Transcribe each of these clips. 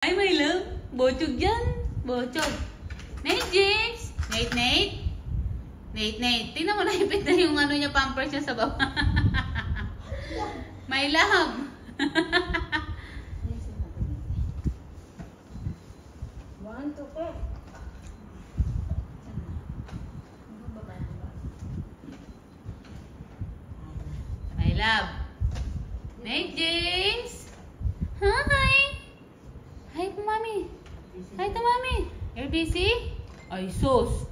Ay, my love. Bochog yan. Bochog. Nate, James. Nate. Tingnan mo, naipit na yung ano niya, pampers niya sa baba. My love. One, two, four. My love. Nate, James. Hi. Hi to mommy. Hi to mommy. You're busy? Ay, sus.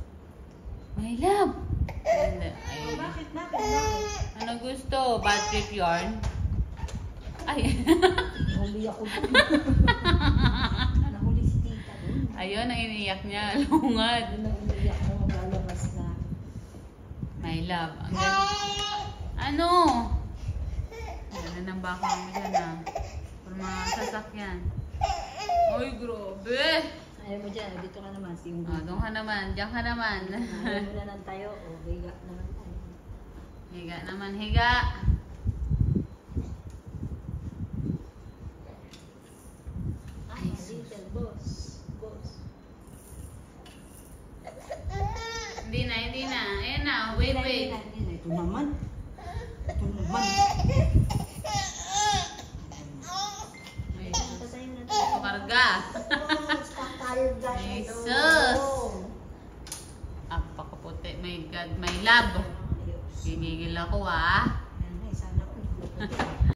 My love. Ay, Bakit? ano gusto? Bad trip yarn? Ay. Nahuli ako dun. Nahuli si tita dun. Ayun, ang iniyak niya. Lungad. Yun ang iniyak mo, lalabas na. My love. Ang ano? Ano nang baka mo dyan ah. Por mga sasakyan. Ay, grabe. Ayaw mo dyan, dito ka naman. Doon ka naman. Diyan ka naman. Ayaw mo na lang tayo. O, higa naman tayo. Higa naman, higa. Ay, little boss. Hindi na. Ayan na. Wait. Ito naman. Wait. Tatayo na tayo. Pakarga. Jesus. Apakaputi. My God, my love. Gigigil ako ah. Sana